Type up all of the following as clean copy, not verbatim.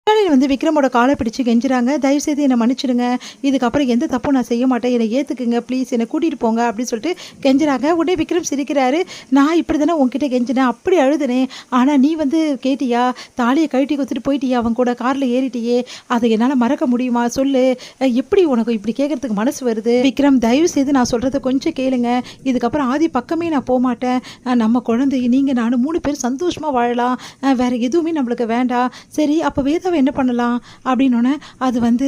வந்து விக்ரமோட காலை பிடிச்சு கெஞ்சுறாங்க. தயவுசெய்து என்னை மன்னிச்சிடுங்க. இதுக்கப்புறம் எந்த தப்பும் நான் செய்ய மாட்டேன். என்னை ஏற்றுக்குங்க ப்ளீஸ், என்னை கூட்டிகிட்டு போங்க அப்படின்னு சொல்லிட்டு கெஞ்சுறாங்க. உடனே விக்ரம் சிரிக்கிறாரு. நான் இப்படி தானே உங்ககிட்ட கெஞ்சினேன், அப்படி அழுதுனேன். ஆனால் நீ வந்து கேட்டியா, தாலியை கழட்டி கொடுத்துட்டு போயிட்டியா, அவன் கூட காரில் ஏறிட்டியே, அதை என்னால் மறக்க முடியுமா சொல்லு. எப்படி உனக்கு இப்படி கேட்கறதுக்கு மனசு வருது? விக்ரம் தயவு செய்து நான் சொல்கிறத கொஞ்சம் கேளுங்க. இதுக்கப்புறம் ஆதி பக்கமே நான் போக மாட்டேன். நம்ம குழந்தை நீங்கள் நானும் 3 பேர் சந்தோஷமாக வாழலாம். வேறு எதுவுமே நம்மளுக்கு வேண்டாம். சரி அப்போ வேதாவை என்ன பண்ணலாம் அப்படின்னோடனே, அது வந்து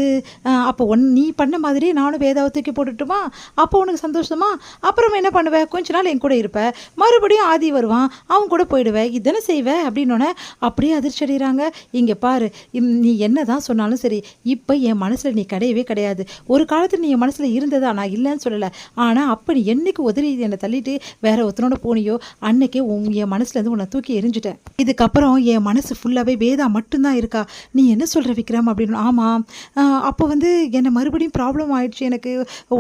அப்போ நீ பண்ண மாதிரி நானும் வேதாவை தூக்கி போட்டுட்டுமா, அப்போ உனக்கு சந்தோஷமா? அப்புறம் என்ன பண்ணுவேன், கொஞ்ச நாள் என் கூட இருப்ப, மறுபடியும் ஆதி வருவான், அவன் கூட போயிடுவேன், இதனை செய்வேன் அப்படின்னோடனே அப்படியே அதிர்ச்சி அடைகிறாங்க. இங்கே பாரு, நீ என்ன தான் சொன்னாலும் சரி, இப்போ என் மனசில் நீ கிடையவே கிடையாது. ஒரு காலத்தில் நீ என் மனசில் இருந்ததா, நான் இல்லைன்னு சொல்லலை. ஆனால் அப்போ நீ என்னைக்கு உதறி என்னை தள்ளிட்டு வேற ஒருத்தனோட போனியோ, அன்னைக்கே என் மனசுலேருந்து உன்னை தூக்கி எரிஞ்சிட்டேன். இதுக்கப்புறம் என் மனசு ஃபுல்லாகவே வேதா மட்டும்தான் இருக்கா. நீ என்ன சொல்கிற விக்ரம் அப்படின்னு. ஆமாம், அப்போ வந்து என்னை மறுபடியும் ப்ராப்ளம் ஆகிடுச்சு, எனக்கு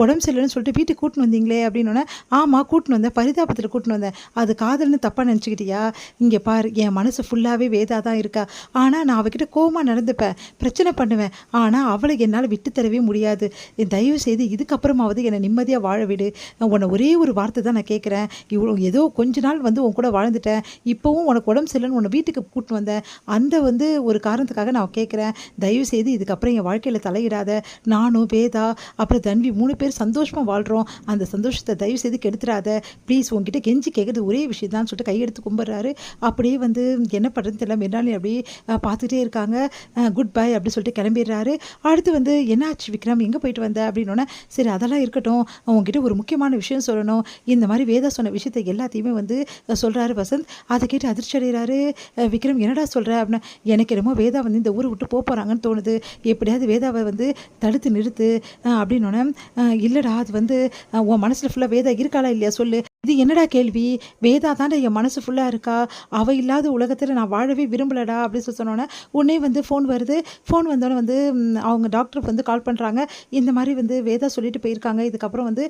உடம்பு சரியில்லைன்னு சொல்லிட்டு வீட்டுக்கு கூட்டின்னு வந்தீங்களே அப்படின்னோடனே, ஆமாம் கூட்டின்னு வந்தேன், பரிதாபத்தில் கூட்டின்னு வந்தேன். அது காதல்னு தப்பாக நினச்சிக்கிட்டியா? இங்கே பாரு, என் மனசு ஃபுல்லாகவே வேதா தான் இருக்கா. ஆனால் நான் அவகிட்ட கோவமாக நடந்துப்பேன், பிரச்சனை பண்ணுவேன். ஆனால் அவளை என்னால் விட்டு தரவே முடியாது. தயவு செய்து இதுக்கப்புறமாவது என்னை நிம்மதியாக வாழ விடு. உன்னை ஒரே ஒரு வார்த்தை தான் நான் கேட்குறேன். இவ்வளோ ஏதோ கொஞ்ச நாள் வந்து உன் கூட வாழ்ந்துட்டேன், இப்போவும் உனக்கு உடம்பு சரியில்லைன்னு உன்னை வீட்டுக்கு கூட்டின்னு வந்தேன். அந்த வந்து ஒரு காரணத்துக்காக நான் கேட்குறேன், தயவுசெய்து இதுக்கப்புறம் என் வாழ்க்கையில் தலையிடாத. நானும் வேதா அப்புறம் தன்வி 3 பேர் சந்தோஷமாக வாழ்கிறோம், அந்த சந்தோஷத்தை தயவுசெய்து கெடுத்துடாத ப்ளீஸ், உங்ககிட்ட கெஞ்சி கேட்குறது ஒரே விஷயம் தான் சொல்லிட்டு கையெடுத்து கும்பிட்றாரு. அப்படியே வந்து என்ன பண்ணுறதுன்னு தெரியல, மென்னாலும் அப்படியே பார்த்துட்டே இருக்காங்க. குட் பை அப்படி சொல்லிட்டு கிளம்பிடுறாரு. அடுத்து வந்து என்னாச்சு விக்ரம், எங்கே போயிட்டு வந்த அப்படின்னோடனே, சரி அதெல்லாம் இருக்கட்டும், உங்ககிட்ட ஒரு முக்கியமான விஷயம் சொல்லணும். இந்த மாதிரி வேதா சொன்ன விஷயத்தை எல்லாத்தையுமே வந்து சொல்கிறாரு வசந்த். அதை கேட்டு அதிர்ச்சி அடைகிறாரு விக்ரம். என்னடா சொல்கிற அப்படின்னா, எனக்கு என்னமோ வேதா வந்து இந்த ஊரை விட்டு போகிறாங்கன்னு தோணுது, எப்படியாவது வேதாவை வந்து தடுத்து நிறுத்து அப்படின்னோடனே, இல்லைடா அது வந்து உன் மனசில் ஃபுல்லாக வேதா இருக்காளா இல்லையா சொல்லு. இது என்னடா கேள்வி, வேதா தாண்டா என் மனசு ஃபுல்லாக இருக்கா, அவள் இல்லாத உலகத்தில் நான் வாழவே விரும்பலடா அப்படின்னு சொன்னோன்னே, உடனே வந்து ஃபோன் வருது. ஃபோன் வந்தோடனே வந்து அவங்க டாக்டருக்கு வந்து கால் பண்ணுறாங்க. இந்த மாதிரி வந்து வேதா சொல்லிட்டு போயிருக்காங்க, இதுக்கப்புறம் வந்து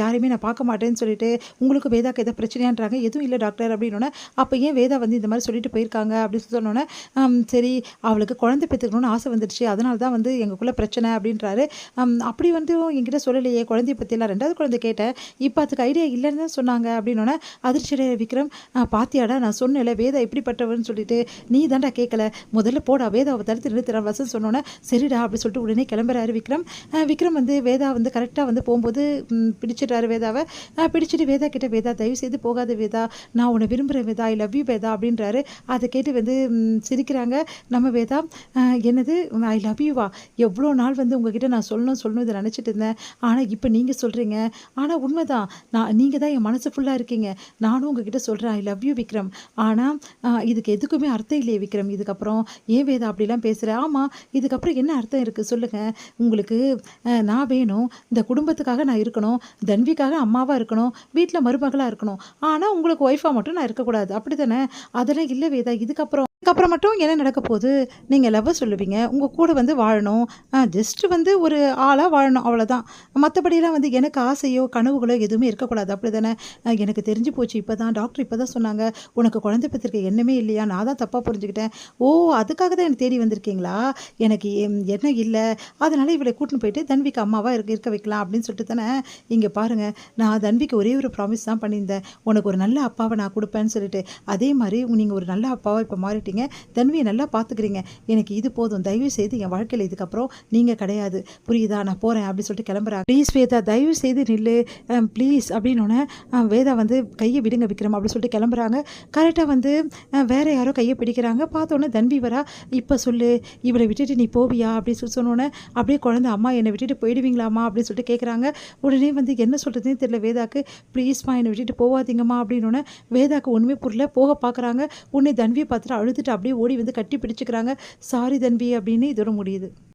யாரையுமே நான் பார்க்க மாட்டேன்னு சொல்லிட்டு, உங்களுக்கு வேதாக்கு எதாவது பிரச்சனையான்றாங்க. எதுவும் இல்லை டாக்டர் அப்படின்னோடனே, அப்போ ஏன் வேதா வந்து இந்த மாதிரி சொல்லிட்டு போயிருக்காங்க அப்படின்னு சொன்னோன்னே, சரி அவளுக்கு குழந்தை பெற்றுக்கணும்னு ஆசை வந்துடுச்சு, அதனால தான் வந்து எங்களுக்குள்ளே பிரச்சனை அப்படின்றாரு. அப்படி வந்து என்கிட்ட சொல்லலையே குழந்தைய பற்றியெல்லாம், 2வது குழந்தை கேட்டேன், இப்போ அதுக்கு ஐடியா இல்லைன்னு தான் சொன்னாங்க அப்படின்னோடனே அதிர்ச்சியடைய விக்ரம். பாத்தியாடா நான் சொன்னேன்ல வேதா எப்படிப்பட்டவன்னு சொல்லிட்டு, நீ தாண்டா கேட்கல, முதல்ல போடா வேதாவை தடுத்து நிறுத்துறா வசன் சொன்னோன்னே, சரிடா அப்படி சொல்லிட்டு உடனே கிளம்புறாரு விக்ரம். விக்ரம் வந்து வேதா வந்து கரெக்டாக வந்து போகும்போது பிடிச்சிடுறாரு வேதாவை. பிடிச்சிட்டு வேதா கிட்ட, வேதா தயவு செய்து போகாத வேதா, நான் உன்னை விரும்புகிறேன் Veda, I love you Veda அப்படின்றாரு. அதை கேட்டு வந்து சிரிக்கிறாங்க நம்ம வேதா. என்னது ஐ லவ் யூவா, எவ்வளோ நாள் வந்து உங்ககிட்ட நான் சொல்லணும் இதை நினச்சிட்டு இருந்தேன், ஆனால் இப்போ நீங்கள் சொல்கிறீங்க. ஆனால் உண்மைதான், நீங்கள் தான் என் மனசு ஃபுல்லாக இருக்கீங்க, நானும் உங்ககிட்ட சொல்கிறேன் ஐ லவ் யூ விக்ரம். ஆனால் இதுக்கு எதுக்குமே அர்த்தம் இல்லையே விக்ரம், இதுக்கப்புறம் ஏன் வேதா அப்படிலாம் பேசுகிறேன். ஆமாம், இதுக்கப்புறம் என்ன அர்த்தம் இருக்குது சொல்லுங்கள். உங்களுக்கு நான் வேணும், இந்த குடும்பத்துக்காக நான் இருக்கணும், தன்விக்காக அம்மாவாக இருக்கணும், வீட்டில் மருமகளாக இருக்கணும், ஆனால் உங்களுக்கு ஒய்ஃபாக மட்டும் நான் இருக்கக்கூடாது, அப்படி தானே? அதெல்லாம் இல்லை வேதா, இதுக்கப்புறம் மட்டும் என்ன நடக்க போகுது, நீங்கள் லவ் சொல்லுவீங்க, உங்கள் கூட வந்து வாழணும், ஜஸ்ட்டு வந்து ஒரு ஆளாக வாழணும், அவ்வளோதான். மற்றபடியெல்லாம் வந்து எனக்கு ஆசையோ கனவுகளோ எதுவுமே இருக்கக்கூடாது, அப்படி தானே? எனக்கு தெரிஞ்சு போச்சு, இப்போ தான் டாக்டர் இப்போ தான் சொன்னாங்க, உனக்கு குழந்தை பெற்றிருக்க எண்ணமே இல்லையா, நான் தான் தப்பாக புரிஞ்சுக்கிட்டேன். ஓ அதுக்காக தான் எனக்கு தேடி வந்திருக்கீங்களா, எனக்கு எண்ணம் இல்லை, அதனால் இவளை கூட்டின்னு போயிட்டு தன்விக்கு அம்மாவாக இருக்க வைக்கலாம் அப்படின்னு சொல்லிட்டு தானே. இங்கே பாருங்கள், நான் தன்விக்கு ஒரே ஒரு ப்ராமிஸ் தான் பண்ணியிருந்தேன், உனக்கு ஒரு நல்ல அப்பாவை நான் கொடுப்பேன்னு சொல்லிட்டு. அதே மாதிரி நீங்கள் ஒரு நல்ல அப்பாவை இப்போ மாறிட்டீங்க, தன்வியை நல்லா பார்த்துக்கிறீங்க, எனக்கு இது போதும், தயவு செய்து என் வாழ்க்கையில் இதுக்கப்புறம் நீங்கள் கிடையாது, புரியுதா, நான் போகிறேன் அப்படின்னு சொல்லிட்டு கிளம்புறாங்க. ப்ளீஸ் வேதா தயவு செய்து நில்லு ப்ளீஸ் அப்படின்னோடனே, வேதா வந்து கையை விடுங்க விக்ரம் அப்படின்னு சொல்லிட்டு கிளம்புறாங்க. கரெக்டாக வந்து வேற யாரோ கையை பிடிக்கிறாங்க. பார்த்தோன்னே தன்வி வரா. இப்போ சொல்லு, இவளை விட்டுட்டு நீ போவியா அப்படின்னு சொல்லி சொன்னோன்னே, அப்படியே குழந்தை அம்மா என்னை விட்டுட்டு போயிடுவீங்களாம்மா அப்படின்னு சொல்லிட்டு கேட்குறாங்க. உடனே வந்து என்ன சொல்கிறதுன்னு தெரியல வேதாக்கு. ப்ளீஸ்மா என்னை விட்டுட்டு போகாதீங்கம்மா அப்படின்னோடனே, வேதாக்கு ஒன்றுமே புரியல, போக பார்க்குறாங்க. உடனே தன்வியை பார்த்துட்டு அழுதுட்டு அப்படியே ஓடி வந்து கட்டி பிடிச்சிக்கிறாங்க. சாரி தன்வி அப்படின்னு இதோட முடியுது.